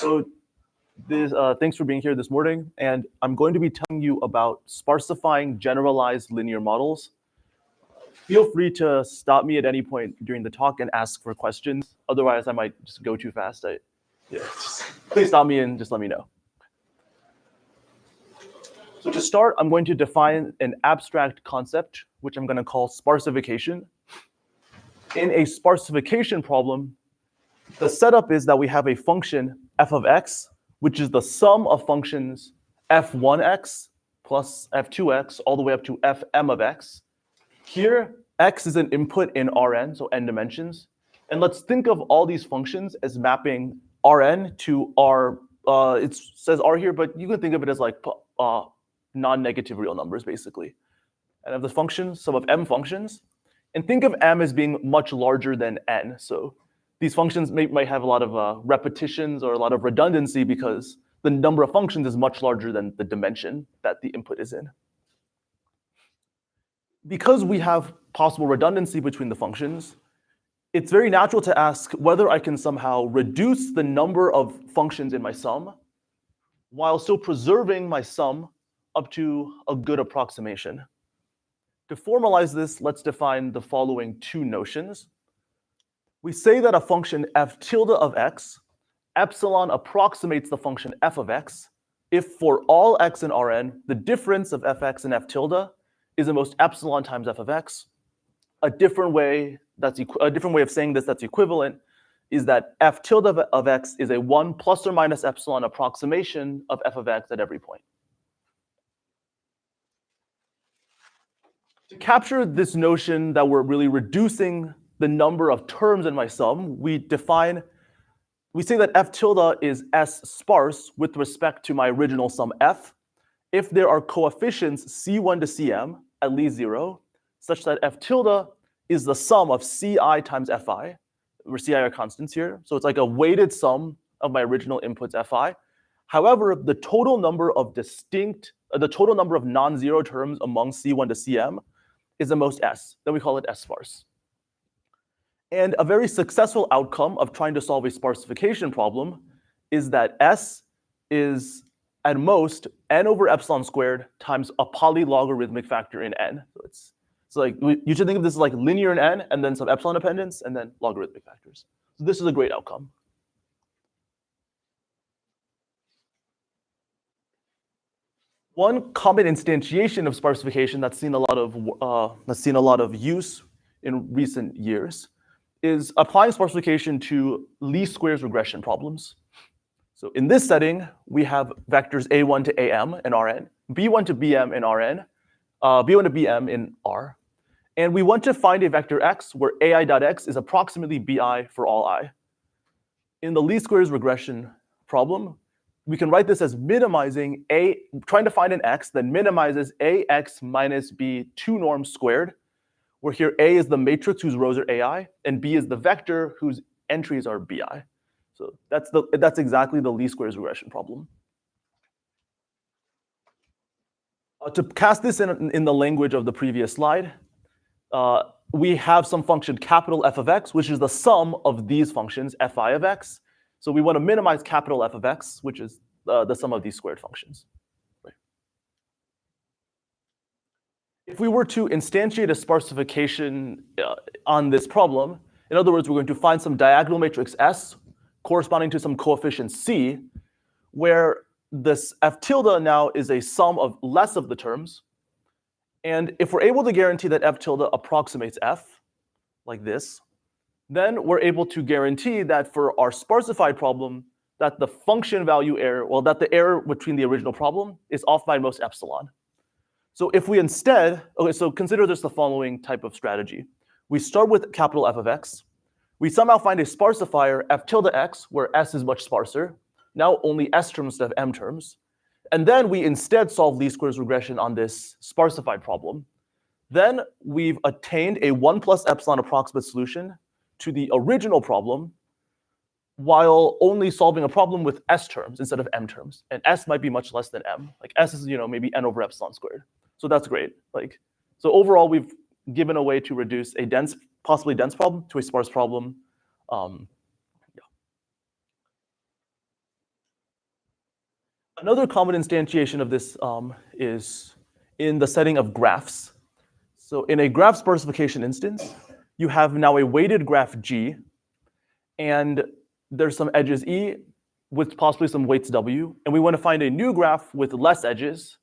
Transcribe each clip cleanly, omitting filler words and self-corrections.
So thanks for being here this morning, and I'm going to be telling you about sparsifying generalized linear models. Feel free to stop me at any point during the talk and ask for questions. Otherwise, I might just go too fast. Please stop me and just let me know. So to start, I'm going to define an abstract concept, which I'm going to call sparsification. In a sparsification problem, the setup is that we have a function f of x, which is the sum of functions f1x plus f2x all the way up to fm of x. Here, x is an input in Rn, so n dimensions. And let's think of all these functions as mapping Rn to R. It says R here, but you can think of it as like non-negative real numbers, basically. And of the functions, sum of m functions. And think of m as being much larger than n. So these functions might have a lot of repetitions or a lot of redundancy because the number of functions is much larger than the dimension that the input is in. Because we have possible redundancy between the functions, it's very natural to ask whether I can somehow reduce the number of functions in my sum while still preserving my sum up to a good approximation. To formalize this, let's define the following two notions. We say that a function f tilde of x, epsilon approximates the function f of x, if for all x in Rn, the difference of fx and f tilde is the most epsilon times f of x. A different way of saying this that's equivalent is that f tilde of x is a 1 plus or minus epsilon approximation of f of x at every point. To capture this notion that we're really reducing the number of terms in my sum, we say that f tilde is s sparse with respect to my original sum f if there are coefficients c1 to cm at least 0, such that f tilde is the sum of ci times fi, where ci are constants here. So it's like a weighted sum of my original inputs fi. However, the total number of non-zero terms among c1 to cm is the most s. Then we call it s sparse. And a very successful outcome of trying to solve a sparsification problem is that s is at most n over epsilon squared times a polylogarithmic factor in n. So like you should think of this as like linear in n and then some epsilon dependence and then logarithmic factors. So this is a great outcome. One common instantiation of sparsification that's seen a lot of use in recent years is applying sparsification to least squares regression problems. So in this setting, we have vectors a1 to am in Rn, b1 to bm in Rn, b1 to bm in R. And we want to find a vector x where ai.x is approximately bi for all I. In the least squares regression problem, we can write this as trying to find an x that minimizes ax minus b 2 norms squared, where here A is the matrix whose rows are AI, and B is the vector whose entries are BI. So that's exactly the least squares regression problem. To cast this in the language of the previous slide, we have some function capital F of x, which is the sum of these functions, fi of x. So we want to minimize capital F of x, which is the sum of these squared functions. If we were to instantiate a sparsification on this problem, in other words, we're going to find some diagonal matrix S corresponding to some coefficient C, where this f tilde now is a sum of less of the terms. And if we're able to guarantee that f tilde approximates f, like this, then we're able to guarantee that for our sparsified problem, that the function value error, that the error between the original problem is off by most epsilon. So if we instead, so consider this the following type of strategy. We start with capital F of x. We somehow find a sparsifier f tilde x, where s is much sparser. Now only s terms instead of m terms. And then we instead solve least squares regression on this sparsified problem. Then we've attained a 1 plus epsilon approximate solution to the original problem, while only solving a problem with s terms instead of m terms. And s might be much less than m. Like s is maybe n over epsilon squared. So that's great. So overall, we've given a way to reduce a possibly dense problem to a sparse problem. Another common instantiation of this is in the setting of graphs. So in a graph sparsification instance, you have now a weighted graph G, and there's some edges E with possibly some weights W, and we want to find a new graph with less edges,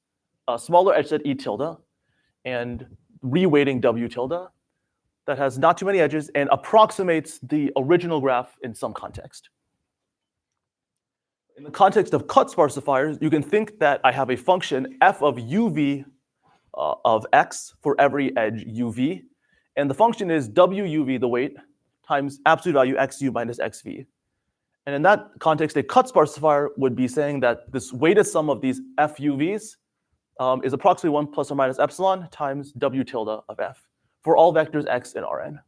a smaller edge set E tilde, and reweighting W tilde that has not too many edges and approximates the original graph in some context. In the context of cut sparsifiers, you can think that I have a function f of uv of x for every edge uv, and the function is wuv, the weight, times absolute value xu minus xv. And in that context, a cut sparsifier would be saying that this weighted sum of these fuv's is approximately 1 plus or minus epsilon times w tilde of f for all vectors x in Rn.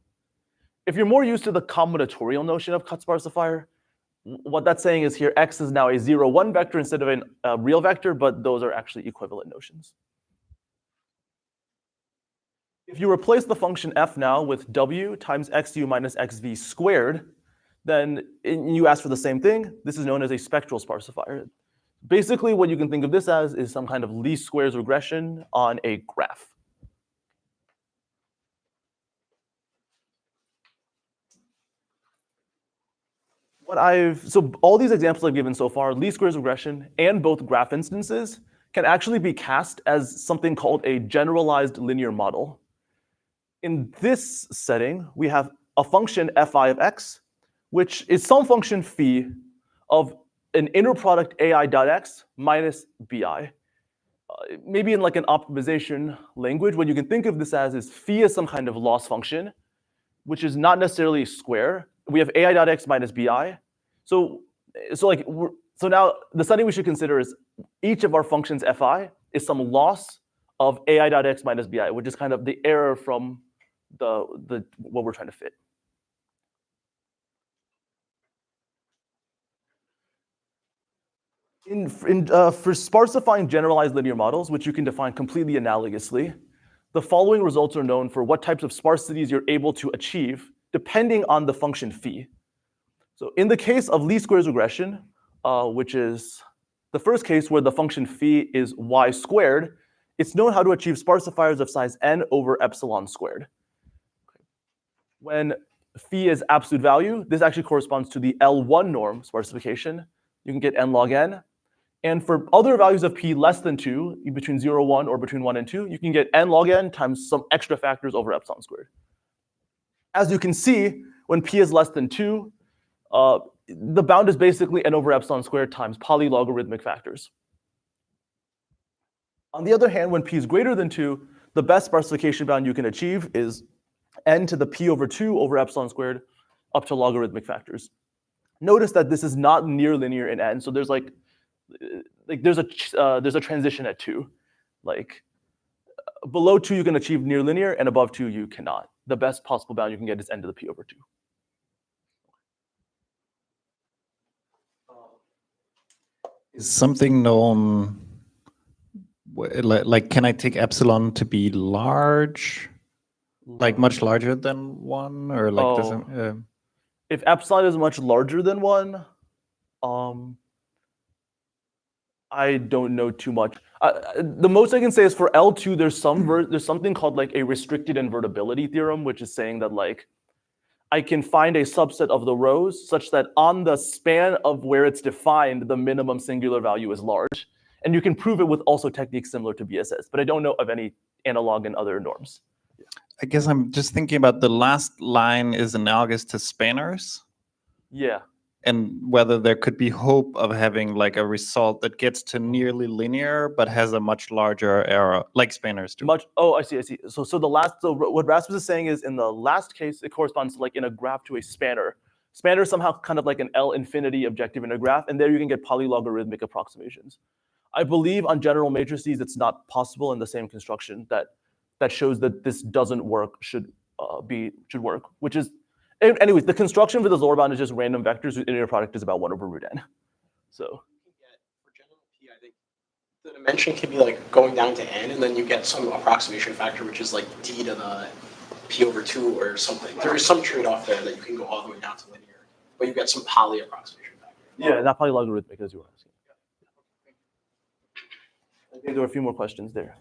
If you're more used to the combinatorial notion of cut sparsifier, what that's saying is here x is now a 0, 1 vector instead of a real vector, but those are actually equivalent notions. If you replace the function f now with w times xu minus xv squared, then you ask for the same thing. This is known as a spectral sparsifier. Basically, what you can think of this as is some kind of least squares regression on a graph. So all these examples I've given so far, least squares regression and both graph instances, can actually be cast as something called a generalized linear model. In this setting, we have a function fi of x, which is some function phi of an inner product ai.x minus bi. Maybe in like an optimization language, what you can think of this as is phi is some kind of loss function, which is not necessarily a square. We have ai.x minus bi. So now the setting we should consider is each of our functions fi is some loss of ai.x minus bi, which is kind of the error from what we're trying to fit. For sparsifying generalized linear models, which you can define completely analogously, the following results are known for what types of sparsities you're able to achieve depending on the function phi. So in the case of least squares regression, which is the first case where the function phi is y squared, it's known how to achieve sparsifiers of size n over epsilon squared. When phi is absolute value, this actually corresponds to the L1 norm sparsification. You can get n log n. And for other values of p less than 2, between 0, 1, or between 1 and 2, you can get n log n times some extra factors over epsilon squared. As you can see, when p is less than 2, the bound is basically n over epsilon squared times polylogarithmic factors. On the other hand, when p is greater than 2, the best sparsification bound you can achieve is n to the p over 2 over epsilon squared up to logarithmic factors. Notice that this is not near linear in n, so there's there's a transition at 2. Like below 2 you can achieve near linear, and above 2 you cannot. The best possible bound you can get is n to the p over 2. Is something known, like can I take epsilon to be large, like much larger than 1, or like doesn't? If epsilon is much larger than 1, I don't know too much. The most I can say is for L2, there's something called like a restricted invertibility theorem, which is saying that like I can find a subset of the rows such that on the span of where it's defined, the minimum singular value is large. And you can prove it with also techniques similar to BSS, but I don't know of any analog in other norms. Yeah. I guess I'm just thinking about the last line is analogous to spanners. Yeah. And whether there could be hope of having like a result that gets to nearly linear but has a much larger error, like spanners do. I see. So what Rasmus is saying is in the last case, it corresponds to like in a graph to a spanner. Spanner is somehow kind of like an L infinity objective in a graph, and there you can get polylogarithmic approximations. I believe on general matrices it's not possible in the same construction that shows that this doesn't work should work, which is. Anyways, the construction for the lower bound is just random vectors whose inner product is about 1 over root n. So for general p, I think the dimension can be like going down to n, and then you get some approximation factor, which is like d to the p over 2 or something. There is some trade-off there that you can go all the way down to linear, but you get some poly approximation factor. Yeah, not polylogarithmic as you were asking. I think there were a few more questions there.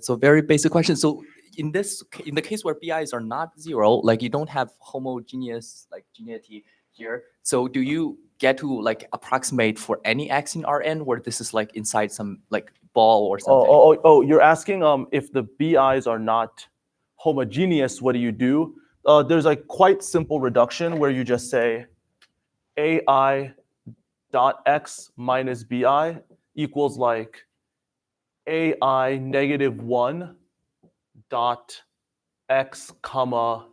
So very basic question. So in the case where BIs are not zero, like you don't have homogeneous like geneity here. So do you get to like approximate for any x in Rn where this is like inside some like ball or something? You're asking if the BIs are not homogeneous, what do you do? There's like quite simple reduction where you just say AI dot x minus BI equals like AI negative 1 dot x comma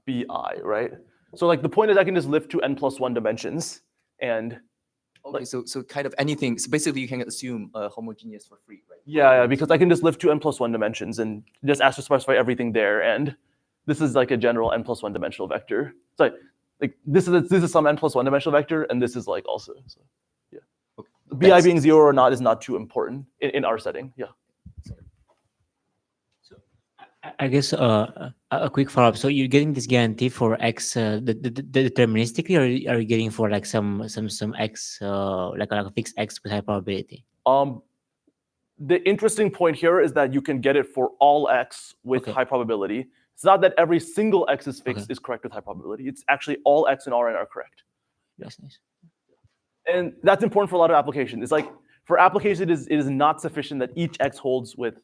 BI, right? So like the point is I can just lift to n plus 1 dimensions and Okay, so kind of anything. So basically you can assume homogeneous for free, right? yeah, because I can just lift to n plus 1 dimensions and just ask to sparsify everything there. And this is like a general n plus 1 dimensional vector. So like this is some n plus 1 dimensional vector, and this is like also. So yeah. Okay. BI being 0 or not is not too important in our setting. Yeah. I guess a quick follow-up. So you're getting this guarantee for x deterministically, or are you getting for like some x like a fixed x with high probability? The interesting point here is that you can get it for all x with high probability. It's not that every single x is fixed is correct with high probability. It's actually all x and Rn are correct. That's nice. And that's important for a lot of applications. It's like for applications, it is not sufficient that each x holds with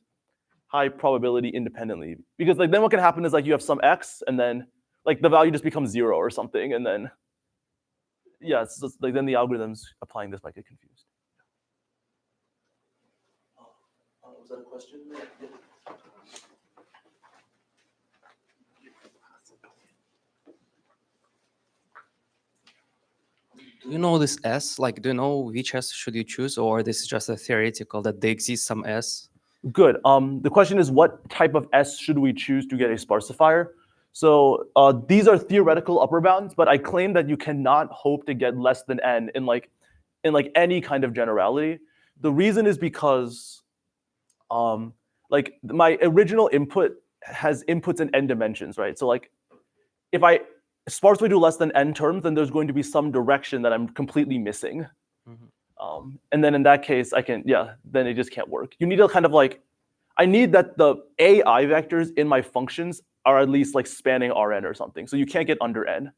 high probability independently, because like then what can happen is like you have some x and then like the value just becomes 0 or something, and then yeah, it's just, like then the algorithms applying this might get confused. Was that a question? Do you know this S? Like, do you know which S should you choose, or this is just a theoretical that there exists some S? Good. The question is, what type of S should we choose to get a sparsifier? So these are theoretical upper bounds, but I claim that you cannot hope to get less than n in like any kind of generality. The reason is because like my original input has inputs in n dimensions, right? So like if I sparsely do less than n terms, then there's going to be some direction that I'm completely missing. And then in that case, then it just can't work. You need to kind of like, I need that the AI vectors in my functions are at least like spanning Rn or something. So you can't get under n.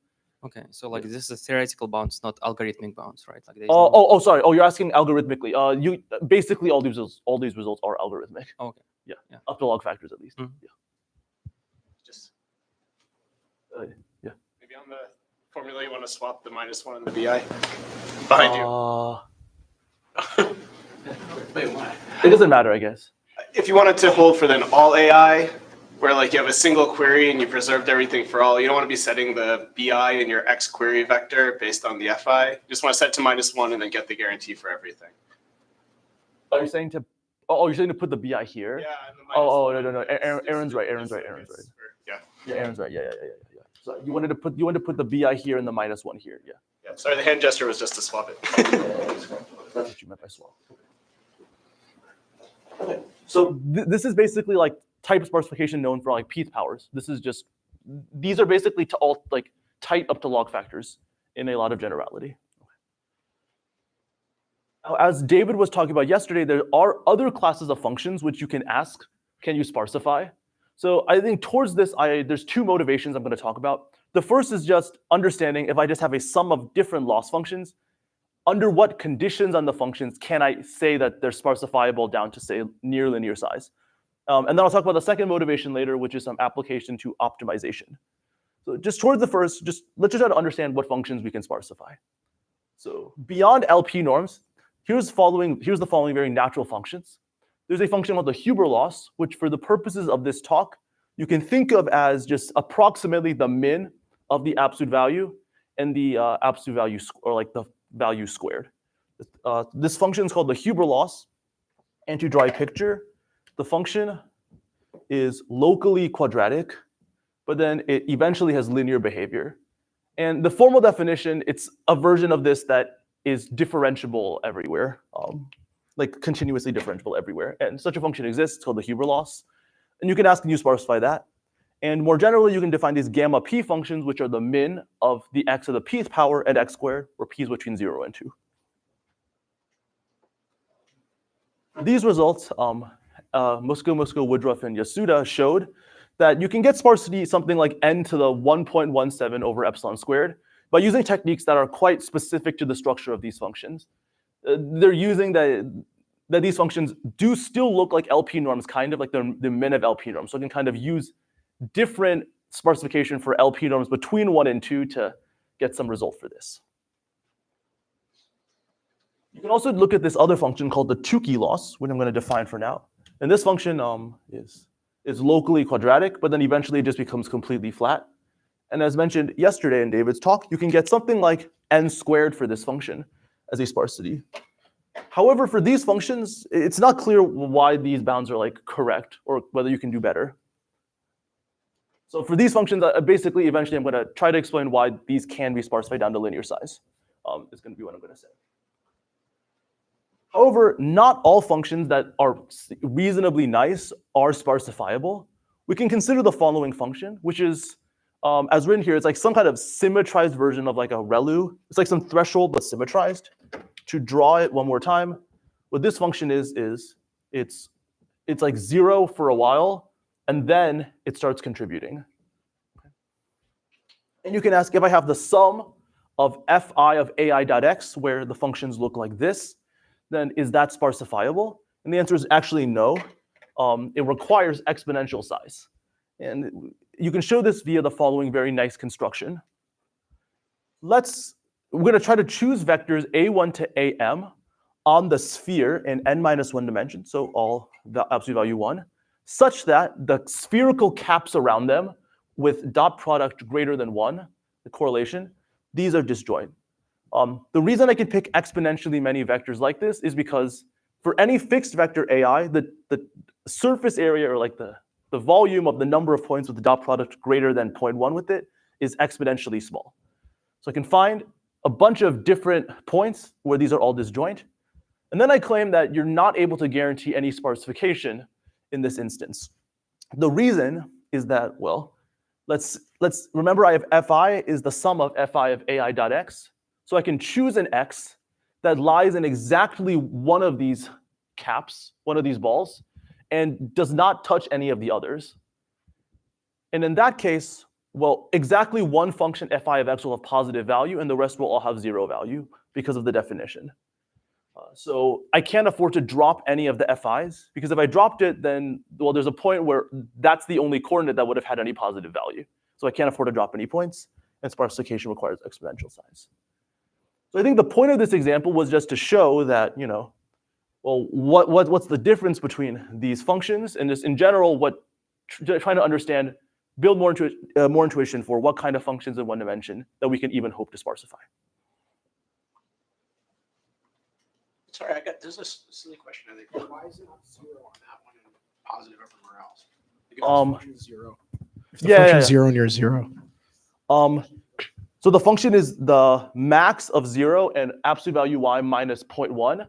Okay, so like this is a theoretical bounds, not algorithmic bounds, right? Like sorry. Oh, you're asking algorithmically. You basically all these results are algorithmic. Okay. Yeah. Up to log factors at least. Yeah. Just yeah. maybe on the formula you want to swap the -1 and the BI behind you. Wait, why? It doesn't matter, I guess. If you wanted to hold for then all AI, where like you have a single query and you preserved everything for all, you don't want to be setting the BI in your X query vector based on the FI. You just want to set to -1 and then get the guarantee for everything. Are you saying to? Oh, you're saying to put the BI here? Yeah. And the No. Aaron's right. Aaron's right. Yeah. Yeah, Aaron's right. Yeah. So you wanted to put the BI here and the -1 here. Yeah. Yeah. Sorry, the hand gesture was just to swap it. That's what you meant by swap. Okay. So this is basically like type sparsification known for like pth powers. These are basically to all like tight up to log factors in a lot of generality. Now, as David was talking about yesterday, there are other classes of functions which you can ask, can you sparsify? So I think towards this, there's two motivations I'm going to talk about. The first is just understanding if I just have a sum of different loss functions, under what conditions on the functions can I say that they're sparsifiable down to, say, near linear size? And then I'll talk about the second motivation later, which is some application to optimization. So just towards the first, let's just try to understand what functions we can sparsify. So beyond LP norms, here's the following very natural functions. There's a function called the Huber loss, which for the purposes of this talk, you can think of as just approximately the min of the absolute value and the absolute value, or like the value squared. This function is called the Huber loss. And to draw a picture, the function is locally quadratic, but then it eventually has linear behavior. And the formal definition, it's a version of this that is differentiable everywhere, like continuously differentiable everywhere. And such a function exists, it's called the Huber loss. And you can ask, can you sparsify that? And more generally, you can define these gamma p functions, which are the min of the x to the pth power at x squared, where p is between 0 and 2. these results, Musco, Woodruff, and Yasuda showed that you can get sparsity something like n to the 1.17 over epsilon squared by using techniques that are quite specific to the structure of these functions. They're using that these functions do still look like LP norms, kind of like the min of LP norms. So it can kind of use different sparsification for LP norms between 1 and 2 to get some result for this. You can also look at this other function called the Tukey loss, which I'm going to define for now. And this function is locally quadratic, but then eventually it just becomes completely flat. And as mentioned yesterday in David's talk, you can get something like n squared for this function as a sparsity. However, for these functions, it's not clear why these bounds are like correct or whether you can do better. So for these functions, basically, eventually, I'm going to try to explain why these can be sparsified down to linear size. Is going to be what I'm going to say. However, not all functions that are reasonably nice are sparsifiable. We can consider the following function, which is, as written here, it's like some kind of symmetrized version of like a ReLU. It's like some threshold, but symmetrized. To draw it one more time, what this function is it's like 0 for a while, and then it starts contributing. And you can ask, if I have the sum of fi of ai dot x, where the functions look like this, then is that sparsifiable? And the answer is actually no. It requires exponential size. And you can show this via the following very nice construction. We're going to try to choose vectors a1 to am on the sphere in n-1 dimension, so all the absolute value 1, such that the spherical caps around them with dot product greater than 1, the correlation, these are disjoint. The reason I can pick exponentially many vectors like this is because for any fixed vector ai, the surface area, or like the volume of the number of points with the dot product greater than 0.1 with it, is exponentially small. So I can find a bunch of different points where these are all disjoint. And then I claim that you're not able to guarantee any sparsification in this instance. The reason is that, well, let's remember I have fi is the sum of fi of ai dot x. So I can choose an x that lies in exactly one of these caps, one of these balls, and does not touch any of the others. And in that case, well, exactly one function fi of x will have positive value, and the rest will all have 0 value because of the definition. So I can't afford to drop any of the fi's, because if I dropped it, then, well, there's a point where that's the only coordinate that would have had any positive value. So I can't afford to drop any points, and sparsification requires exponential size. So I think the point of this example was just to show that, well, what's the difference between these functions, and just in general, trying to understand, build more intuition for what kind of functions in one dimension that we can even hope to sparsify. Sorry, there's a silly question, I think. Why is it not 0 on that one and positive everywhere else? Like if the function is 0. If the function's 0 and you're 0. So the function is the max of 0 and absolute value y minus 0.1.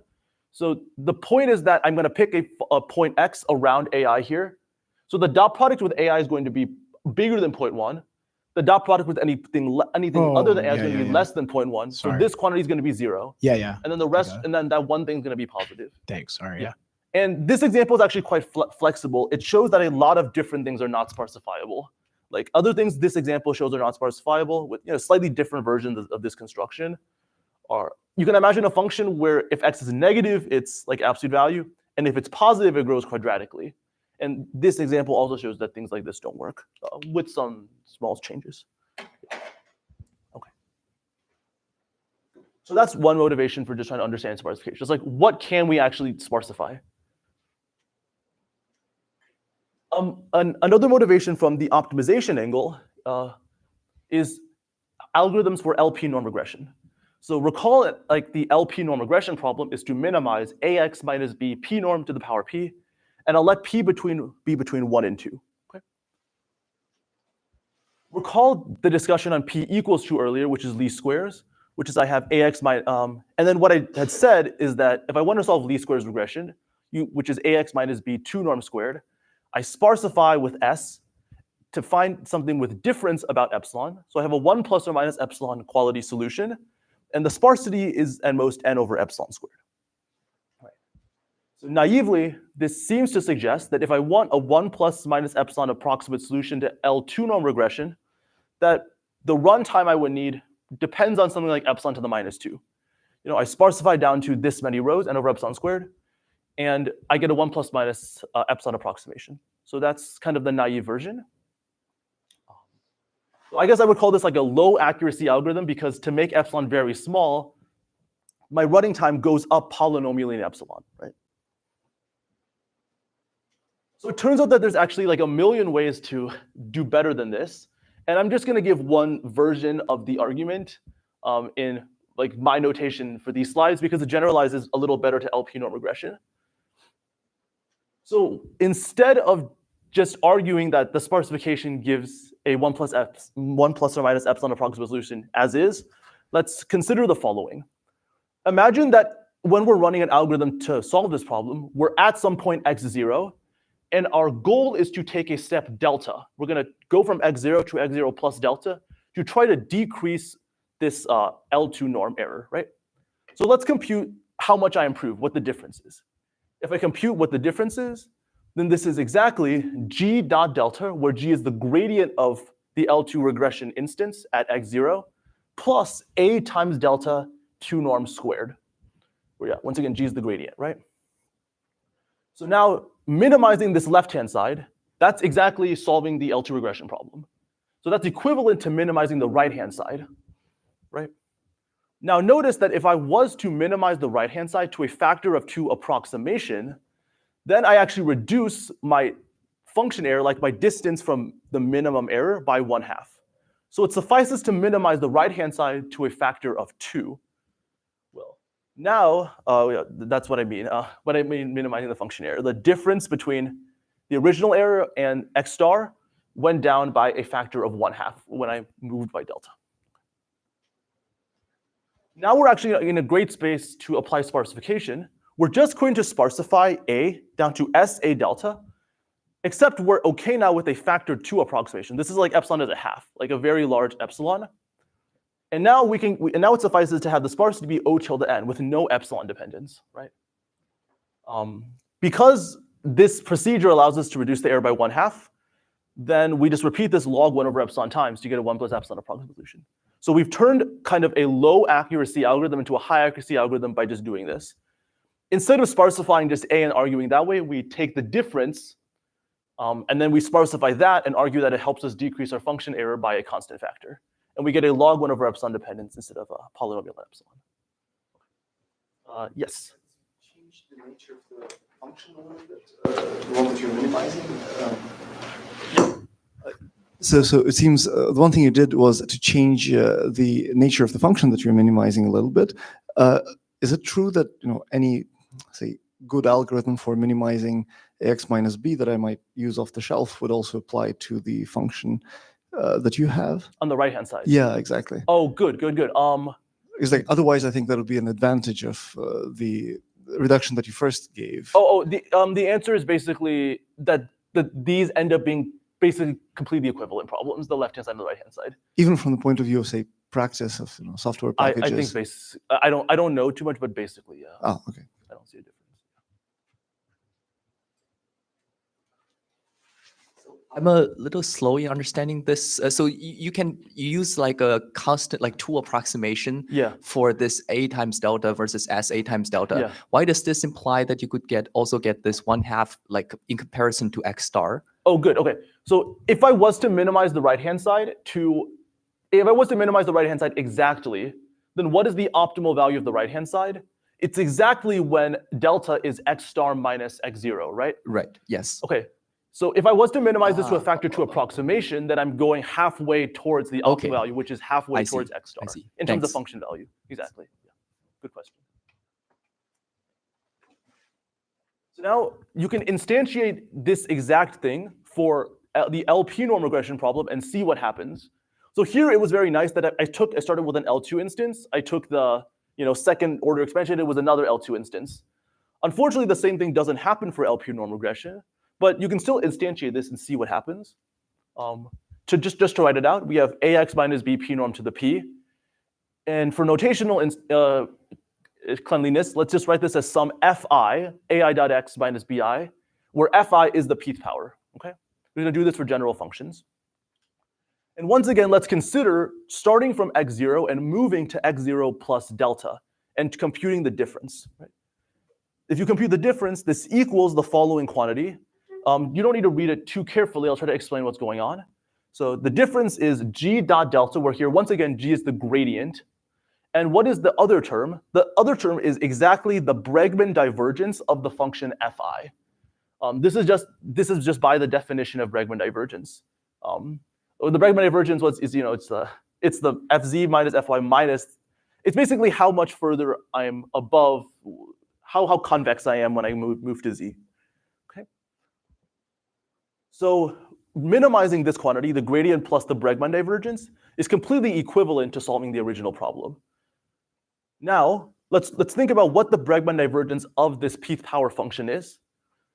So the point is that I'm going to pick a point x around ai here. So the dot product with ai is going to be bigger than 0.1. The dot product with anything other than ai is going to be less than 0.1. So this quantity is going to be 0. Yeah. And then the rest, and then that one thing is going to be positive. Thanks. Sorry. Yeah. And this example is actually quite flexible. It shows that a lot of different things are not sparsifiable. Like other things this example shows are not sparsifiable with slightly different versions of this construction. You can imagine a function where if x is negative, it's like absolute value. And if it's positive, it grows quadratically. And this example also shows that things like this don't work with some small changes. Okay. So that's one motivation for just trying to understand sparsification. It's like, what can we actually sparsify? Another motivation from the optimization angle is algorithms for LP norm regression. So recall it, like the LP norm regression problem is to minimize ax minus b p norm to the power p, and I'll let p be between 1 and 2. Okay. Recall the discussion on p equals 2 earlier, which is least squares, which is I have ax minus, and then what I had said is that if I want to solve least squares regression, which is ax minus b 2 norm squared, I sparsify with s to find something with difference about epsilon. So I have a 1 plus or minus epsilon quality solution, and the sparsity is at most n over epsilon squared. Right. So naively, this seems to suggest that if I want a 1 plus minus epsilon approximate solution to L2 norm regression, that the runtime I would need depends on something like epsilon to the minus 2. I sparsify down to this many rows, n over epsilon squared, and I get a 1 plus minus epsilon approximation. So that's kind of the naive version. So I guess I would call this like a low accuracy algorithm because to make epsilon very small, my running time goes up polynomially in epsilon, right? So it turns out that there's actually like a million ways to do better than this. And I'm just going to give one version of the argument in like my notation for these slides because it generalizes a little better to LP norm regression. So instead of just arguing that the sparsification gives a 1 plus or minus epsilon approximate solution as is, let's consider the following. Imagine that when we're running an algorithm to solve this problem, we're at some point x0, and our goal is to take a step delta. We're going to go from x0 to x0 plus delta to try to decrease this L2 norm error, right? So let's compute how much I improve, what the difference is. If I compute what the difference is, then this is exactly g dot delta, where g is the gradient of the L2 regression instance at x0, plus a times delta 2 norm squared. Where, yeah, once again, g is the gradient, right? So now, minimizing this left-hand side, that's exactly solving the L2 regression problem. So that's equivalent to minimizing the right-hand side, right? Now notice that if I was to minimize the right-hand side to a factor of 2 approximation, then I actually reduce my function error, like my distance from the minimum error, by 1/2. So it suffices to minimize the right-hand side to a factor of 2. Well, now, yeah, that's what I mean. When I mean minimizing the function error, the difference between the original error and x star went down by a factor of 1/2 when I moved by delta. Now we're actually in a great space to apply sparsification. We're just going to sparsify A down to SA delta, except we're OK now with a factor 2 approximation. This is like epsilon is a half, like a very large epsilon. And now now it suffices to have the sparsity be O tilde n with no epsilon dependence, right? Because this procedure allows us to reduce the error by 1/2, then we just repeat this log 1 over epsilon times to get a 1 plus epsilon approximate solution. So we've turned kind of a low accuracy algorithm into a high accuracy algorithm by just doing this. Instead of sparsifying just A and arguing that way, we take the difference, and then we sparsify that and argue that it helps us decrease our function error by a constant factor. And we get a log 1 over epsilon dependence instead of a polynomial epsilon. Yes? Change the nature of the function a little bit, the one that you're minimizing. So it seems the one thing you did was to change the nature of the function that you're minimizing a little bit. Is it true that any, say, good algorithm for minimizing ax minus b that I might use off the shelf would also apply to the function that you have? On the right-hand side? Yeah, exactly. Oh, good. It's like otherwise, I think that would be an advantage of the reduction that you first gave. The answer is basically that these end up being basically completely equivalent problems, the left-hand side and the right-hand side. Even from the point of view of, say, practice of software packages. I think I don't know too much, but basically, yeah. Oh, okay. I don't see a difference. I'm a little slow in understanding this. So you can use like a constant, like 2 approximation for this A times delta versus SA times delta. Yeah. Why does this imply that you could also get this 1/2 like in comparison to x star? Oh, good. Okay. So if I was to minimize the right-hand side exactly, then what is the optimal value of the right-hand side? It's exactly when delta is x star minus x0, right? Right. Yes. Okay. So if I was to minimize this to a factor 2 approximation, then I'm going halfway towards the optimal value, which is halfway towards x star in terms of function value. Exactly. Yeah. Good question. So now you can instantiate this exact thing for the LP norm regression problem and see what happens. So here it was very nice that I started with an L2 instance. I took the second order expansion. It was another L2 instance. Unfortunately, the same thing doesn't happen for LP norm regression. But you can still instantiate this and see what happens. Just to write it out, we have ax minus b p norm to the p. And for notational cleanliness, let's just write this as sum fi, ai.x minus bi, where fi is the pth power, okay? We're gonna do this for general functions. And once again, let's consider starting from x0 and moving to x0 plus delta and computing the difference, right? If you compute the difference, this equals the following quantity. You don't need to read it too carefully. I'll try to explain what's going on. So the difference is g dot delta, where here, once again, g is the gradient. And what is the other term? The other term is exactly the Bregman divergence of the function fi. This is just by the definition of Bregman divergence. The Bregman divergence it's the fz minus fy minus. It's basically how much further I'm above, how convex I am when I move to z. Okay. So minimizing this quantity, the gradient plus the Bregman divergence, is completely equivalent to solving the original problem. Now, let's think about what the Bregman divergence of this pth power function is.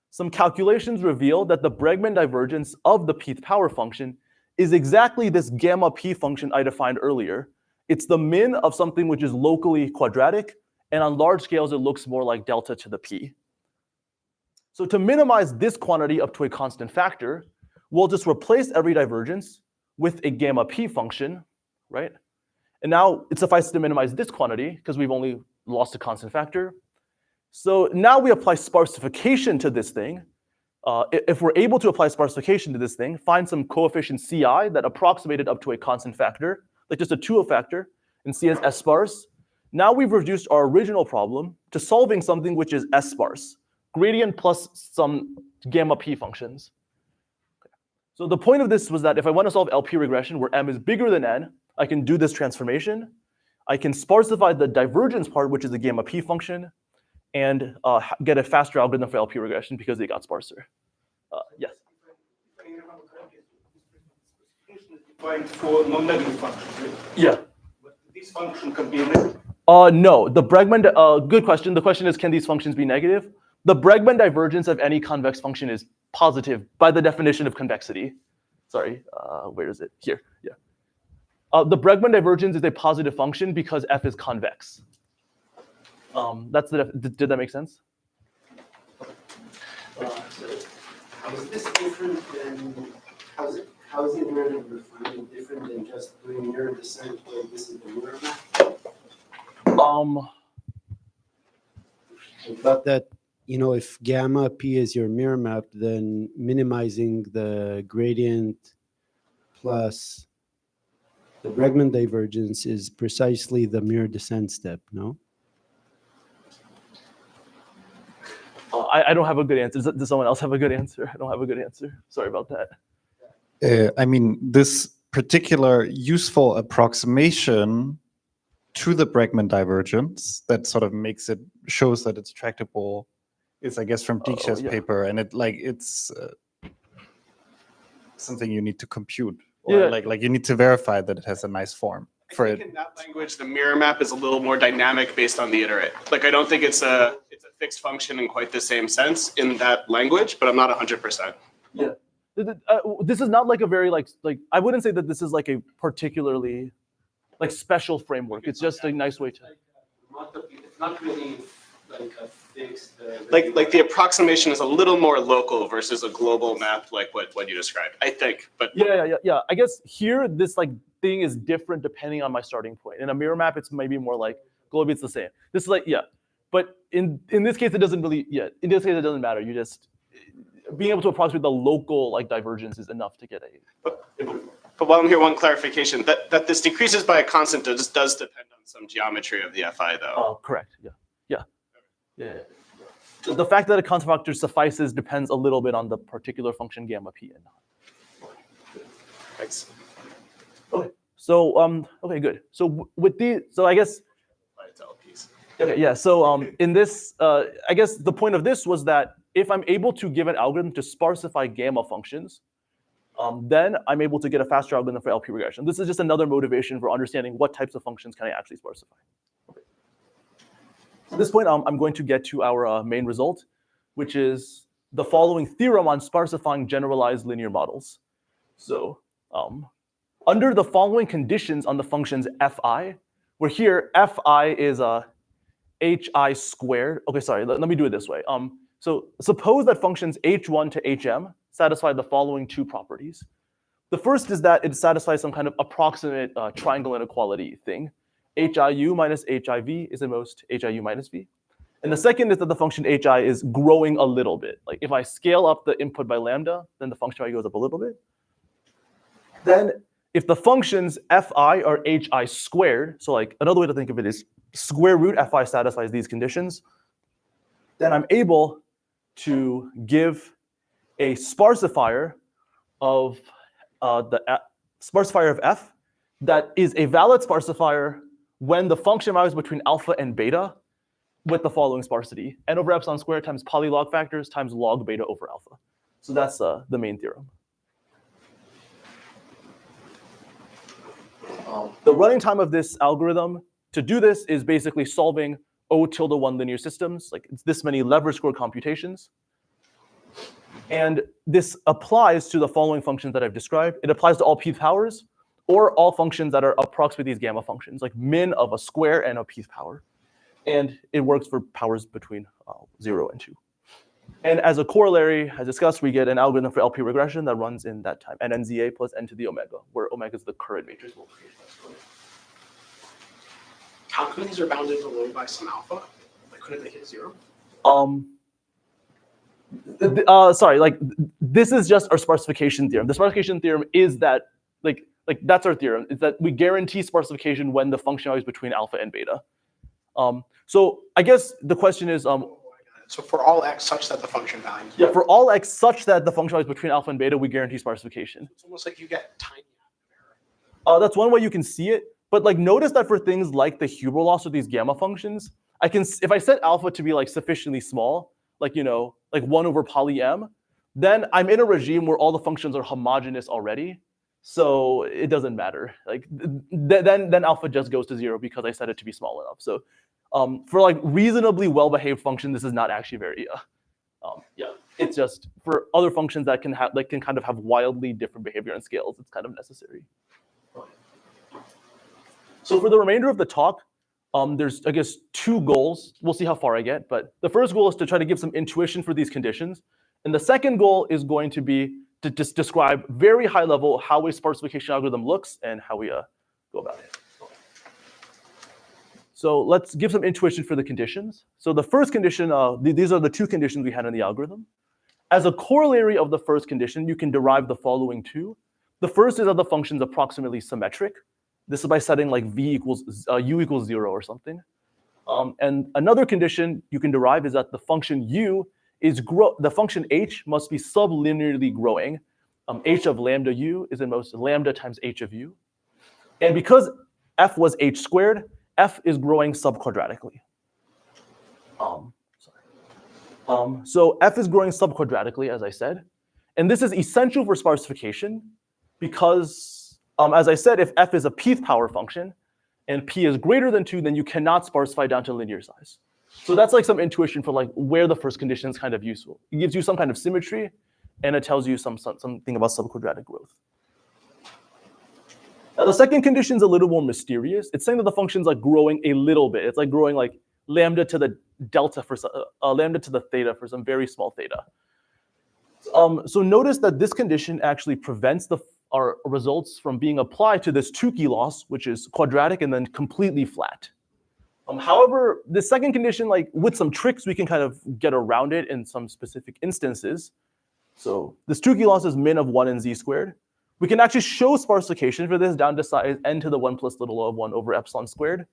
Some calculations reveal that the Bregman divergence of the pth power function is exactly this gamma p function I defined earlier. It's the min of something which is locally quadratic, and on large scales, it looks more like delta to the p. So to minimize this quantity up to a constant factor, we'll just replace every divergence with a gamma p function, right? And now it suffices to minimize this quantity because we've only lost a constant factor. So now we apply sparsification to this thing. If we're able to apply sparsification to this thing, find some coefficient ci that approximated up to a constant factor, like just a 2 factor, and c as s sparse. Now we've reduced our original problem to solving something which is s sparse, gradient plus some gamma p functions. Okay. So the point of this was that if I want to solve LP regression where m is bigger than n, I can do this transformation. I can sparsify the divergence part, which is the gamma p function, and get a faster algorithm for LP regression because they got sparser. Yes? Defined for non-negative functions, right? Yeah. But this function can be negative. No, the Bregman, good question. The question is, can these functions be negative? The Bregman divergence of any convex function is positive by the definition of convexity. Sorry, where is it? Here, yeah. The Bregman divergence is a positive function because f is convex. That's did that make sense? How is this different than, how is the iterative refining different than just doing mirror descent where this is the mirror map? But that, if gamma p is your mirror map, then minimizing the gradient plus the Bregman divergence is precisely the mirror descent step, no? I don't have a good answer. Does someone else have a good answer? I don't have a good answer. Sorry about that. I mean, this particular useful approximation to the Bregman divergence that sort of shows that it's tractable is, I guess, from Dijk's paper, and it's something you need to compute, or like you need to verify that it has a nice form for it. In that language, the mirror map is a little more dynamic based on the iterate. Like, I don't think it's a fixed function in quite the same sense in that language, but I'm not 100%. Yeah. This is not like a very like I wouldn't say that this is like a particularly special framework. It's just a nice way to. It's not really like a fixed. Like the approximation is a little more local versus a global map, like what you described, I think. But yeah. I guess here this thing is different depending on my starting point. In a mirror map, it's maybe more like globally it's the same. This is but in this case it doesn't really in this case it doesn't matter. You just being able to approximate the local divergence is enough to get a. But while I'm here, one clarification that this decreases by a constant does depend on some geometry of the fi though. Oh, correct. Yeah. The fact that a constant factor suffices depends a little bit on the particular function gamma p and not. Thanks. Okay. So okay, good. So I guess. Okay, yeah. So in this, I guess the point of this was that if I'm able to give an algorithm to sparsify gamma functions, then I'm able to get a faster algorithm for LP regression. This is just another motivation for understanding what types of functions can I actually sparsify. Okay. At this point, I'm going to get to our main result, which is the following theorem on sparsifying generalized linear models. So under the following conditions on the functions fi, where here fi is hi squared. Okay, sorry, let me do it this way. So suppose that functions h1 to hm satisfy the following two properties. The first is that it satisfies some kind of approximate triangle inequality thing. Hiu minus hiv is at most hiu minus v. And the second is that the function hi is growing a little bit. Like if I scale up the input by lambda, then the function hi goes up a little bit. Then if the functions fi are hi squared, so like another way to think of it is square root fi satisfies these conditions, then I'm able to give a sparsifier of sparsifier of f that is a valid sparsifier when the function values between alpha and beta with the following sparsity: n over epsilon squared times polylog factors times log beta over alpha. So that's the main theorem. The running time of this algorithm to do this is basically solving O tilde 1 linear systems. Like it's this many lever square computations. And this applies to the following functions that I've described. It applies to all p powers or all functions that are approximate these gamma functions, like min of a square and a p power. And it works for powers between 0 and 2. And as a corollary, as discussed, we get an algorithm for LP regression that runs in that time, nnza plus n to the omega, where omega is the current matrix multiplication. How come these are bounded below by some alpha? Like, couldn't they hit 0? Sorry, like this is just our sparsification theorem. The sparsification theorem is that, like that's our theorem, is that we guarantee sparsification when the function value is between alpha and beta. So I guess the question is, so for all x such that the function value. Yeah, for all x such that the function value is between alpha and beta, we guarantee sparsification. It's almost like you get tiny. That's one way you can see it. But like notice that for things like the Huber loss or these gamma functions, I can, if I set alpha to be like sufficiently small, like like 1 over poly m, then I'm in a regime where all the functions are homogeneous already. So it doesn't matter. Like then alpha just goes to 0 because I set it to be small enough. So for like reasonably well-behaved function, this is not actually very yeah. It's just for other functions that can have can kind of have wildly different behavior and scales, it's kind of necessary. So for the remainder of the talk, there's, I guess, two goals. We'll see how far I get. But the first goal is to try to give some intuition for these conditions. And the second goal is going to be to just describe very high level how a sparsification algorithm looks and how we go about it. So let's give some intuition for the conditions. So the first condition, these are the two conditions we had in the algorithm. As a corollary of the first condition, you can derive the following two. The first is that the function is approximately symmetric. This is by setting like v equals u equals 0 or something. And another condition you can derive is that the function u is the function h must be sublinearly growing. H of lambda u is in most lambda times h of u. And because f was h squared, f is growing subquadratically. So f is growing subquadratically, as I said. And this is essential for sparsification because as I said, if f is a pth power function and p is greater than 2, then you cannot sparsify down to linear size. So that's like some intuition for like where the first condition is kind of useful. It gives you some kind of symmetry, and it tells you something about subquadratic growth. Now the second condition is a little more mysterious. It's saying that the function is like growing a little bit. It's like growing like lambda to the delta for lambda to the theta for some very small theta. So notice that this condition actually prevents our results from being applied to this Tukey loss, which is quadratic and then completely flat. However, the second condition, like with some tricks, we can kind of get around it in some specific instances. So this Tukey loss is min of 1 and z squared. We can actually show sparsification for this down to size n to the 1 plus little of 1 over epsilon squared.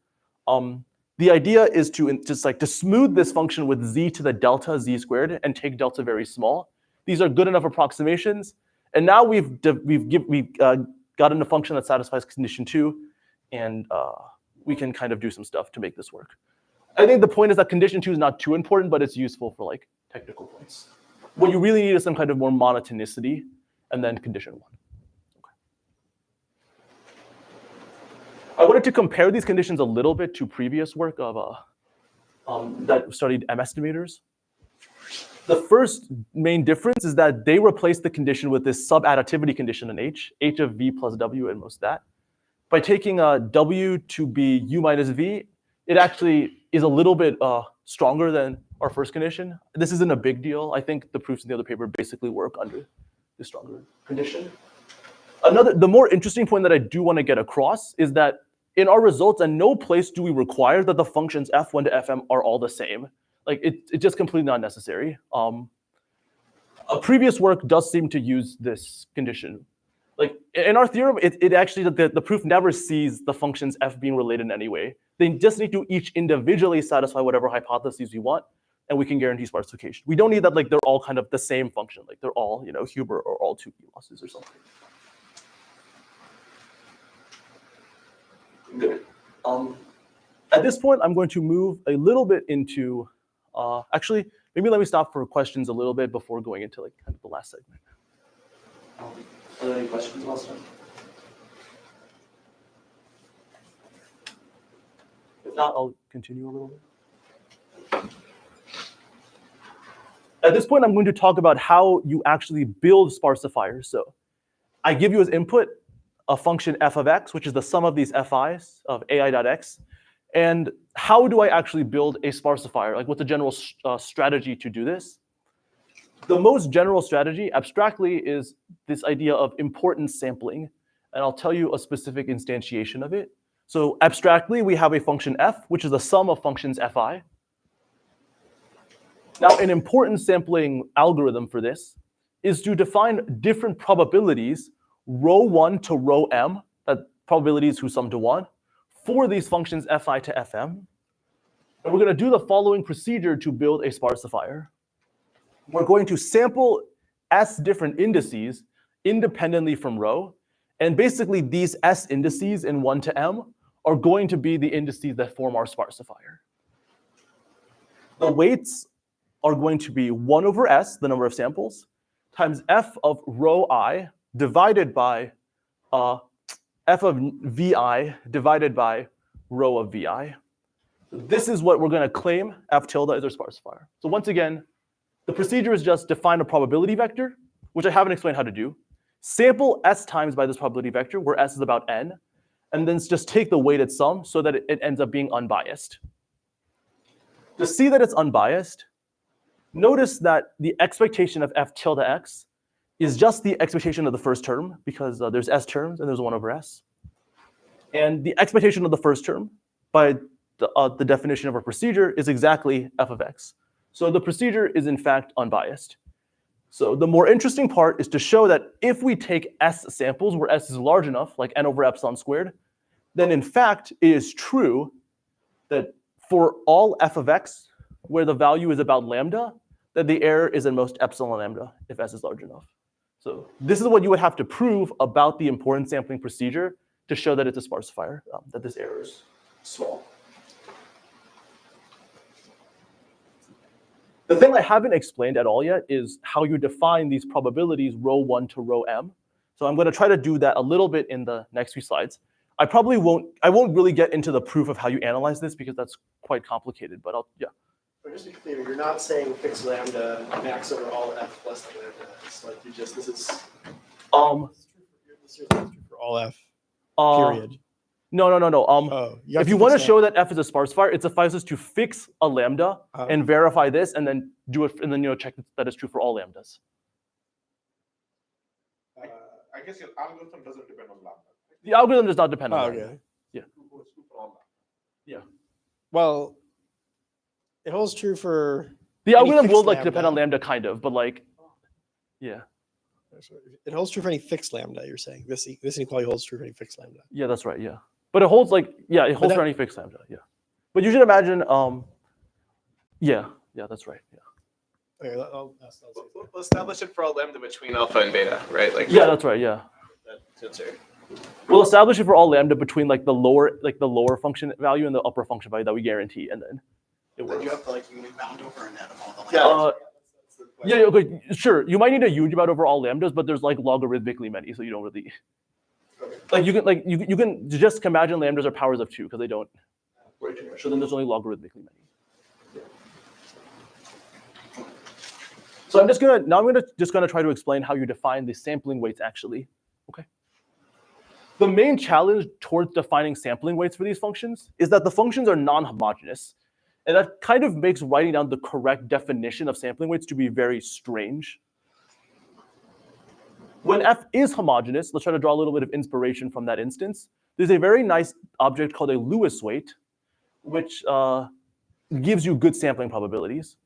The idea is to just like to smooth this function with z to the delta z squared and take delta very small. These are good enough approximations. And now we've gotten a function that satisfies condition 2, and we can kind of do some stuff to make this work. I think the point is that condition 2 is not too important, but it's useful for like technical points. What you really need is some kind of more monotonicity, and then condition 1. Okay. I wanted to compare these conditions a little bit to previous work of that studied M estimators. The first main difference is that they replace the condition with this sub-additivity condition in h of v plus w and most that. By taking w to be u minus v, it actually is a little bit stronger than our first condition. This isn't a big deal. I think the proofs in the other paper basically work under the stronger condition. The more interesting point that I do want to get across is that in our results, at no place do we require that the functions f1 to fm are all the same. Like it's just completely not necessary. A previous work does seem to use this condition. Like in our theorem, it actually, the proof never sees the functions f being related in any way. They just need to each individually satisfy whatever hypotheses we want, and we can guarantee sparsification. We don't need that like they're all kind of the same function, like they're all, you know, Huber or all 2 losses or something. Good. At this point, I'm going to move a little bit into, actually, maybe let me stop for questions a little bit before going into like kind of the last segment. Are there any questions about stuff? If not, I'll continue a little bit. At this point, I'm going to talk about how you actually build sparsifiers. So I give you as input a function f of x, which is the sum of these fi's of ai.x. And how do I actually build a sparsifier? Like what's the general strategy to do this? The most general strategy, abstractly, is this idea of importance sampling. And I'll tell you a specific instantiation of it. So abstractly, we have a function f, which is the sum of functions fi. Now, an importance sampling algorithm for this is to define different probabilities, row 1 to row m, that probabilities who sum to 1, for these functions fi to fm. And we're going to do the following procedure to build a sparsifier. We're going to sample s different indices independently from rho. And basically, these s indices in 1 to m are going to be the indices that form our sparsifier. The weights are going to be 1 over s, the number of samples, times f of rho I divided by f of vi divided by rho of vi. This is what we're going to claim f tilde is our sparsifier. So once again, the procedure is just define a probability vector, which I haven't explained how to do. Sample s times by this probability vector, where s is about n, and then just take the weighted sum so that it ends up being unbiased. To see that it's unbiased, notice that the expectation of f tilde x is just the expectation of the first term, because there's s terms and there's 1 over s. And the expectation of the first term, by the definition of our procedure, is exactly f of x. So the procedure is in fact unbiased. So the more interesting part is to show that if we take s samples where s is large enough, like n over epsilon squared, then in fact it is true that for all f of x, where the value is about lambda, that the error is in most epsilon lambda if s is large enough. So this is what you would have to prove about the importance sampling procedure to show that it's a sparsifier, that this error is small. The thing I haven't explained at all yet is how you define these probabilities row 1 to row m. So I'm going to try to do that a little bit in the next few slides. I won't really get into the proof of how you analyze this because that's quite complicated, but yeah. But just to be clear, you're not saying fix lambda max over all f less than lambda. It's like you just, this is For all f, period. No. If you want to fix show that f is a sparsifier, it suffices to fix a lambda and verify this, and then do it, and then check that it's true for all lambdas. I guess your algorithm doesn't depend on lambda. The algorithm does not depend on lambda. Okay. Yeah. Yeah. Well, it holds true for the algorithm will lambda. depend on lambda kind of, but yeah. It holds true for any fixed lambda. You're saying this inequality holds true for any fixed lambda. Yeah, that's right. Yeah, but it holds it holds for any fixed lambda. Yeah, but you should imagine. Yeah, that's right. Yeah. Okay, We'll establish it for all lambda between alpha and beta, right? Like yeah, that's right. Yeah. That's right. We'll establish it for all lambda between the lower function value and the upper function value that we guarantee, and then it works. Then you have to unit bound over a net of all the lambdas. Yeah, okay, sure. You might need a huge amount over all lambdas, but there's logarithmically many, so you don't really you can just imagine lambdas are powers of 2 because they don't worry too much. So then there's only logarithmically many. Yeah. So I'm just gonna try to explain how you define the sampling weights actually. Okay. The main challenge towards defining sampling weights for these functions is that the functions are non-homogeneous. And that kind of makes writing down the correct definition of sampling weights to be very strange. When F is homogeneous, let's try to draw a little bit of inspiration from that instance. There's a very nice object called a Lewis weight, which gives you good sampling probabilities.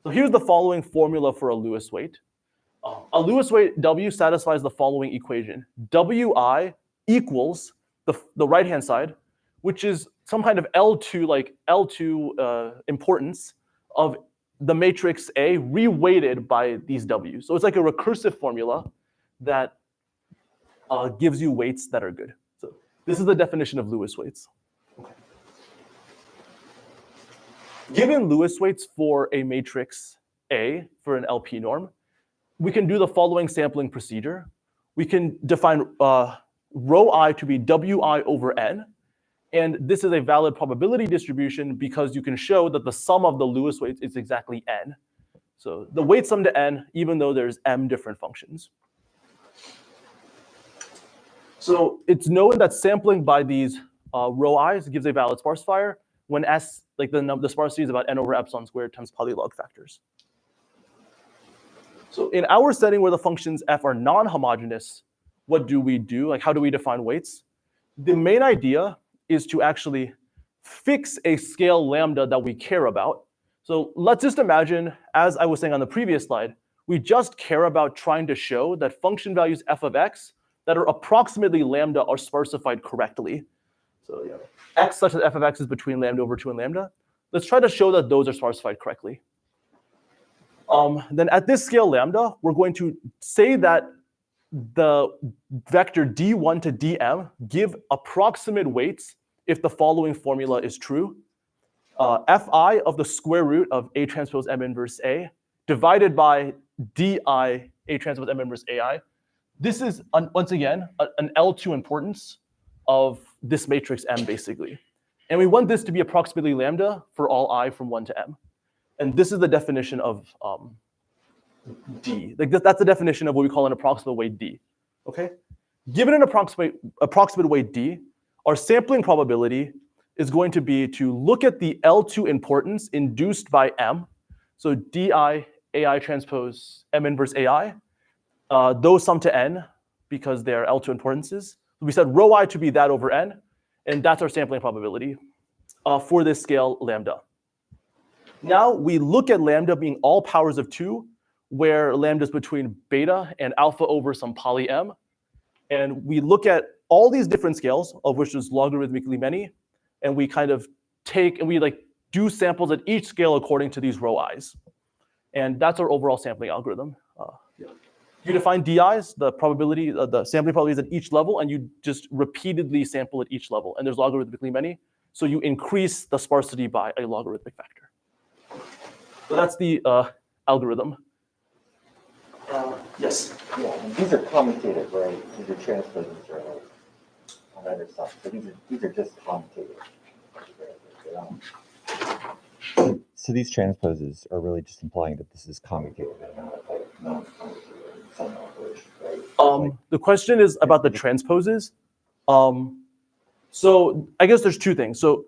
So here's the following formula for a Lewis weight. A Lewis weight W satisfies the following equation. Wi equals the right-hand side, which is some kind of L2, like L2 importance of the matrix A reweighted by these W's. So it's like a recursive formula that gives you weights that are good. So this is the definition of Lewis weights. Okay. Given Lewis weights for a matrix A for an LP norm, we can do the following sampling procedure. We can define rho I to be Wi over n. And this is a valid probability distribution because you can show that the sum of the Lewis weights is exactly n. So the weight sum to n, even though there's m different functions. So it's known that sampling by these rho i's gives a valid sparsifier when s, like the sparsity is about n over epsilon squared times polylog factors. So in our setting where the functions f are non-homogeneous, what do we do? Like, how do we define weights? The main idea is to actually fix a scale lambda that we care about. So let's just imagine, as I was saying on the previous slide, we just care about trying to show that function values f of x that are approximately lambda are sparsified correctly. So yeah, x such that f of x is between lambda over 2 and lambda. Let's try to show that those are sparsified correctly. Then at this scale lambda, we're going to say that the vector d1 to dm give approximate weights if the following formula is true. Fi of the square root of A transpose M inverse A divided by di A transpose M inverse AI. This is, once again, an L2 importance of this matrix M, basically. And we want this to be approximately lambda for all I from 1 to m. And this is the definition of D. Like that's the definition of what we call an approximate weight D. Okay? Given an approximate weight D, our sampling probability is going to be to look at the L2 importance induced by M. So di AI transpose M inverse AI. Those sum to n because they're L2 importances. We said rho I to be that over n, and that's our sampling probability for this scale lambda. Now we look at lambda being all powers of 2, where lambda is between beta and alpha over some poly m. And we look at all these different scales, of which there's logarithmically many, and we kind of take and we like do samples at each scale according to these rho i's. And that's our overall sampling algorithm. You define di's, the probability, the sampling probabilities at each level, and you just repeatedly sample at each level. And there's logarithmically many, so you increase the sparsity by a logarithmic factor. So that's the algorithm. Yes? Yeah, and these are commutative, right? These are transposers, right? All that other stuff. So these are just commutative. So these transposes are really just implying that this is commutative and not like non-commutative some operation, right? The question is about the transposes. So I guess there's two things. So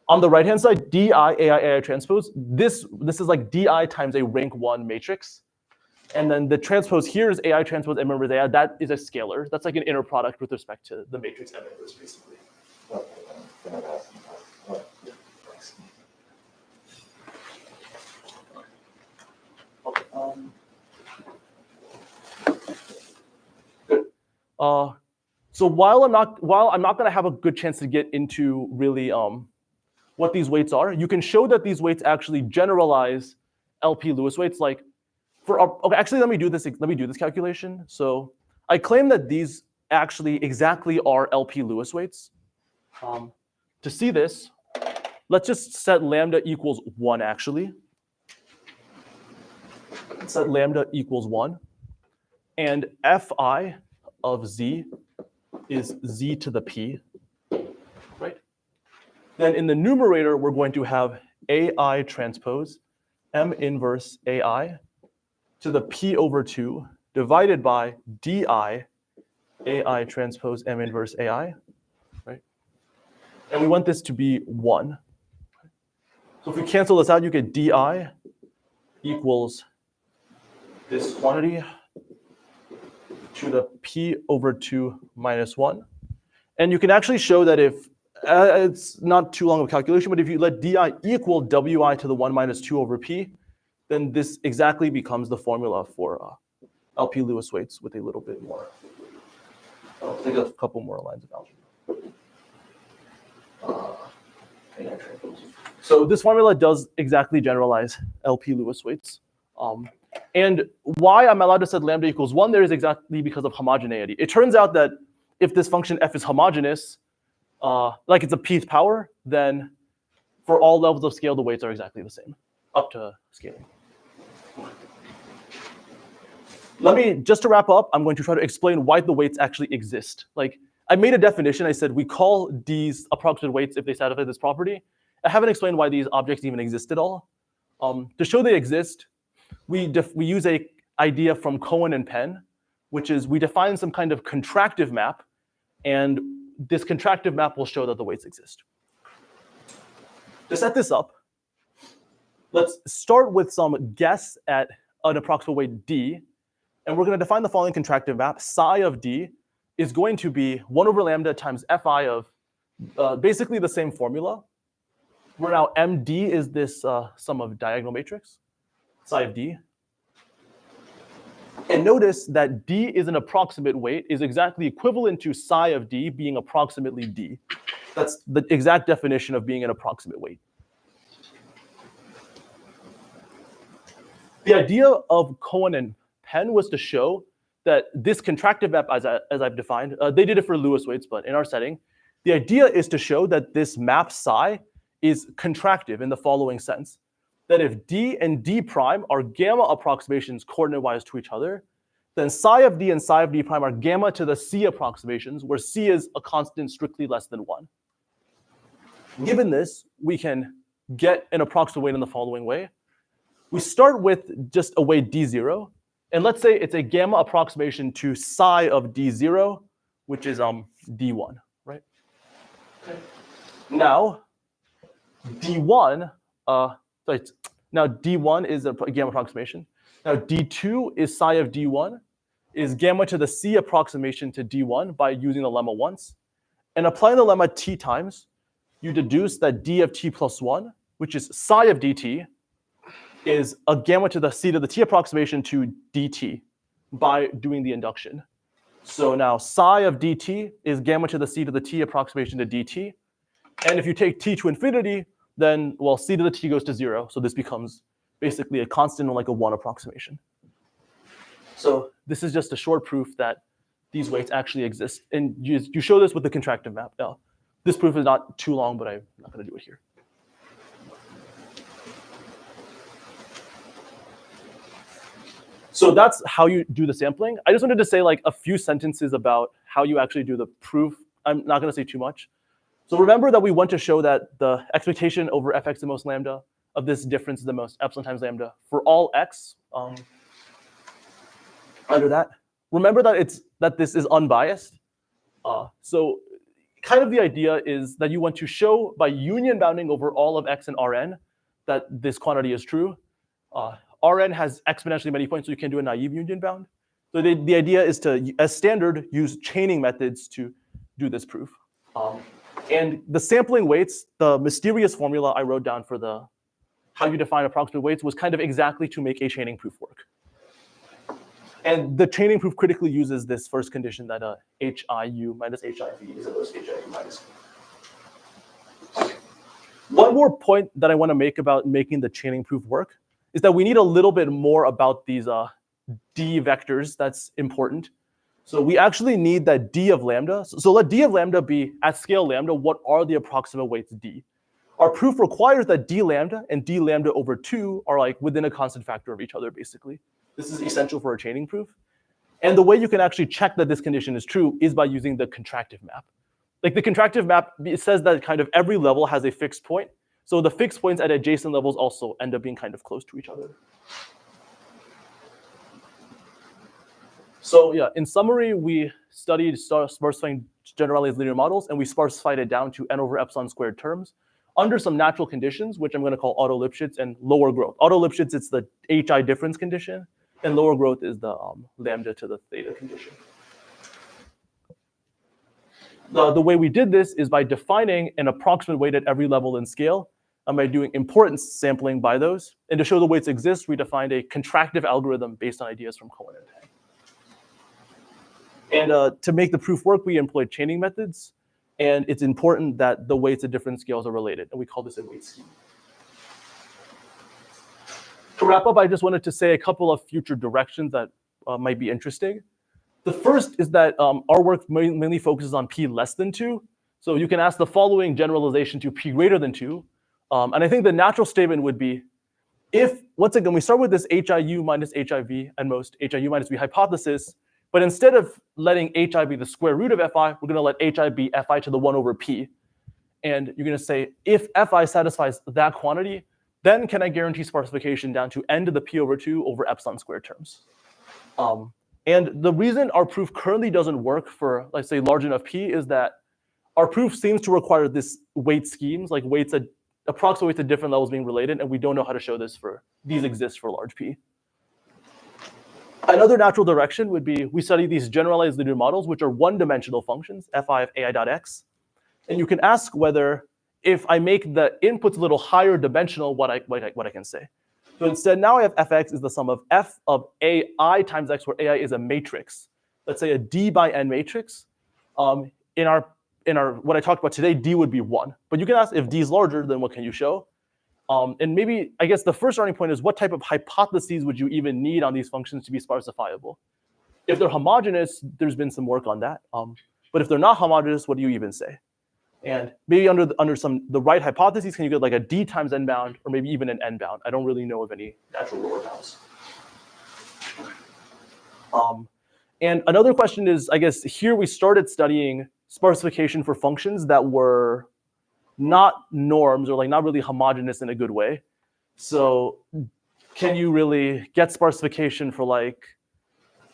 on the right-hand side, di AI transpose, this is like di times a rank 1 matrix. And then the transpose here is AI transpose M inverse AI. That is a scalar. That's like an inner product with respect to the matrix M inverse, basically. Good. So while I'm not going to have a good chance to get into really what these weights are, you can show that these weights actually generalize LP Lewis weights. Like okay, actually, let me do this calculation. So I claim that these actually exactly are LP Lewis weights. To see this, let's just set lambda equals 1, actually. Set lambda equals 1. And Fi of z is z to the p, right? Then in the numerator, we're going to have AI transpose M inverse AI to the p over 2 divided by di AI transpose M inverse AI, right? And we want this to be 1. So if we cancel this out, you get di equals this quantity to the p over 2 minus 1. And you can actually show that if, it's not too long of a calculation, but if you let di equal wi to the 1 minus 2 over p, then this exactly becomes the formula for LP Lewis weights with a little bit more. I'll take a couple more lines of algebra. So this formula does exactly generalize LP Lewis weights. And why I'm allowed to set lambda equals 1 there is exactly because of homogeneity. It turns out that if this function f is homogeneous, like it's a pth power, then for all levels of scale, the weights are exactly the same, up to scaling. Let me, just to wrap up, I'm going to try to explain why the weights actually exist. Like, I made a definition. I said we call these approximate weights if they satisfy this property. I haven't explained why these objects even exist at all. To show they exist, we use a idea from Cohen and Penn, which is we define some kind of contractive map, and this contractive map will show that the weights exist. To set this up, let's start with some guess at an approximate weight d, and we're going to define the following contractive map. Psi of d is going to be 1 over lambda times fi of basically the same formula, where now md is this sum of diagonal matrix, psi of d. And notice that d is an approximate weight is exactly equivalent to psi of d being approximately d. That's the exact definition of being an approximate weight. The idea of Cohen and Penn was to show that this contractive map, as I've defined, they did it for Lewis weights, but in our setting, the idea is to show that this map psi is contractive in the following sense, that if d and d prime are gamma approximations coordinate-wise to each other, then psi of d and psi of d prime are gamma to the c approximations, where c is a constant strictly less than 1. Given this, we can get an approximate weight in the following way. We start with just a weight d0, and let's say it's a gamma approximation to psi of d0, which is d1, right? Okay. Now, d1, now d1 is a gamma approximation. Now d2 is psi of d1, is gamma to the c approximation to d1 by using the lemma once. And applying the lemma t times, you deduce that d of t plus 1, which is psi of dt, is a gamma to the c to the t approximation to dt by doing the induction. So now psi of dt is gamma to the c to the t approximation to dt. And if you take t to infinity, then, well, c to the t goes to 0. So this becomes basically a constant or like a 1 approximation. So this is just a short proof that these weights actually exist. And you show this with the contractive map. Now, this proof is not too long, but I'm not going to do it here. So that's how you do the sampling. I just wanted to say like a few sentences about how you actually do the proof. I'm not going to say too much. So remember that we want to show that the expectation over fx the most lambda of this difference is the most epsilon times lambda for all x under that. Remember that this is unbiased. So kind of the idea is that you want to show by union bounding over all of x and Rn that this quantity is true. Rn has exponentially many points, so you can do a naive union bound. So the idea is to, as standard, use chaining methods to do this proof. And the sampling weights, the mysterious formula I wrote down for how you define approximate weights was kind of exactly to make a chaining proof work. And the chaining proof critically uses this first condition that HIU minus HIV is equal to HIU minus. One more point that I want to make about making the chaining proof work is that we need a little bit more about these d vectors. That's important. So we actually need that d of lambda. So let d of lambda be at scale lambda. What are the approximate weights d? Our proof requires that d lambda and d lambda over 2 are like within a constant factor of each other, basically. This is essential for a chaining proof. And the way you can actually check that this condition is true is by using the contractive map. Like the contractive map, it says that kind of every level has a fixed point. So the fixed points at adjacent levels also end up being kind of close to each other. So yeah, in summary, we studied sparsifying generalized linear models, and we sparsified it down to n over epsilon squared terms. under some natural conditions, which I'm going to call auto-Lipschitz and lower growth. Auto-Lipschitz, it's the HI difference condition, and lower growth is the lambda to the theta condition. The way we did this is by defining an approximate weight at every level and scale, and by doing importance sampling by those. And to show the weights exist, we defined a contractive algorithm based on ideas from Cohen and Tang. And to make the proof work, we employed chaining methods. And it's important that the weights at different scales are related. And we call this a weight scheme. To wrap up, I just wanted to say a couple of future directions that might be interesting. The first is that our work mainly focuses on p less than 2. So you can ask the following generalization to p greater than 2. And I think the natural statement would be, if, once again, we start with this HIU minus HIV and most HIU minus V hypothesis, but instead of letting HI be the square root of Fi, we're going to let HI be Fi to the 1 over P. And you're going to say, if Fi satisfies that quantity, then can I guarantee sparsification down to n to the P over 2 over epsilon squared terms? And the reason our proof currently doesn't work for, let's say, large enough P is that our proof seems to require this weight schemes, like weights at approximate weights at different levels being related, and we don't know how to show this for, these exist for large P. Another natural direction would be we study these generalized linear models, which are one-dimensional functions, Fi of ai dot x. And you can ask whether, if I make the inputs a little higher dimensional, what I can say. So instead, now I have fx is the sum of f of ai times x, where ai is a matrix. Let's say a d by n matrix. In our what I talked about today, d would be 1. But you can ask if d is larger, then what can you show? And maybe, I guess the first starting point is what type of hypotheses would you even need on these functions to be sparsifiable? If they're homogeneous, there's been some work on that. But if they're not homogeneous, what do you even say? And maybe under the right hypotheses, can you get like a d times n bound, or maybe even an n bound? I don't really know of any natural lower bounds. And another question is, I guess here we started studying sparsification for functions that were not norms or like not really homogeneous in a good way. So can you really get sparsification for like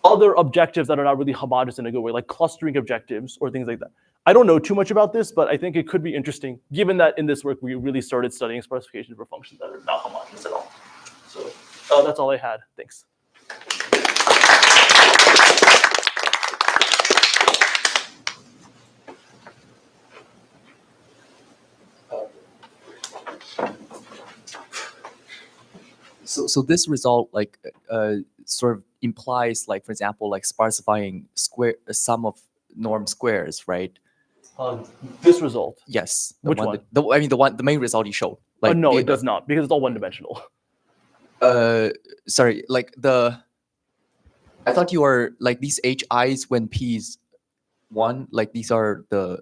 other objectives that are not really homogeneous in a good way, like clustering objectives or things like that? I don't know too much about this, but I think it could be interesting, given that in this work we really started studying sparsification for functions that are not homogeneous at all. So that's all I had. Thanks. So this result like sort of implies, like, for example, like sparsifying a sum of norm squares, right? This result. Yes. Which one? The main result you showed. Like, no, it does not, because it's all one-dimensional. Sorry, like I thought you were like these HIs when P is 1, like these are the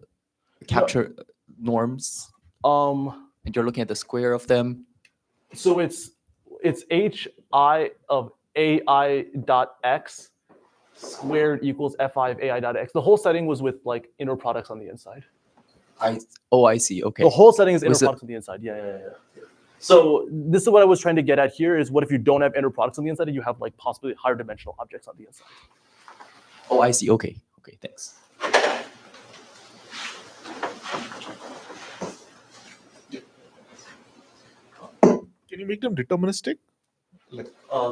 capture norms. And you're looking at the square of them. So it's HI of ai dot x squared equals Fi of ai dot x. The whole setting was with like inner products on the inside. I see. Okay. The whole setting is inner products on the inside. Yeah. So this is what I was trying to get at here is what if you don't have inner products on the inside and you have like possibly higher dimensional objects on the inside. Oh, I see. Okay, thanks. Can you make them deterministic?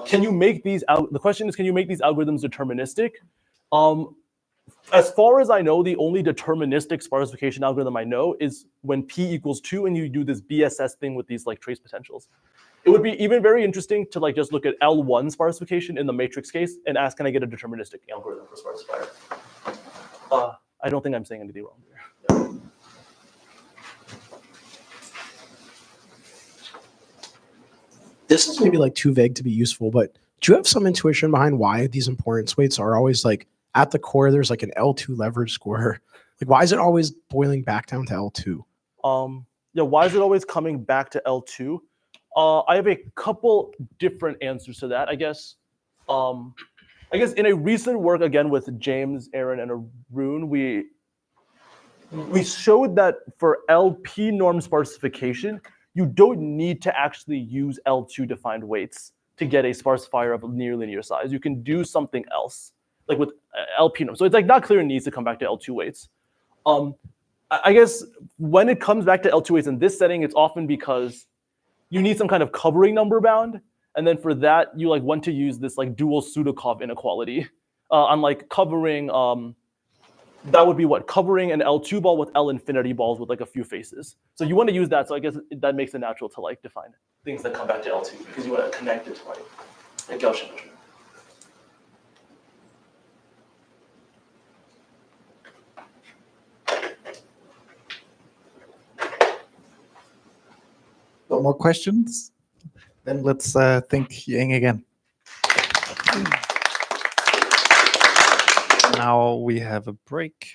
Can you make these out? The question is, can you make these algorithms deterministic? As far as I know, the only deterministic sparsification algorithm I know is when P equals 2 and you do this BSS thing with these like trace potentials. It would be even very interesting to like just look at L1 sparsification in the matrix case and ask, can I get a deterministic algorithm for sparsifier? I don't think I'm saying anything wrong here. Yeah. This is maybe like too vague to be useful, but do you have some intuition behind why these importance weights are always like at the core, there's like an L2 leverage score? Like, why is it always boiling back down to L2? Yeah, why is it always coming back to L2? I have a couple different answers to that, I guess. In a recent work, again, with James, Aaron, and Arun, we showed that for LP norm sparsification, you don't need to actually use L2 defined weights to get a sparsifier of near linear size. You can do something else, like with LP norm. So it's like not clear it needs to come back to L2 weights. I guess when it comes back to L2As in this setting, it's often because you need some kind of covering number bound. And then for that, you like want to use this like dual Sudakov inequality on like covering, that would be what? Covering an L2 ball with L infinity balls with like a few faces. So you want to use that. So I guess that makes it natural to like define things that come back to L2 because you want to connect it to like a Gaussian measurement. No more questions? Then let's thank Yang again. Now we have a break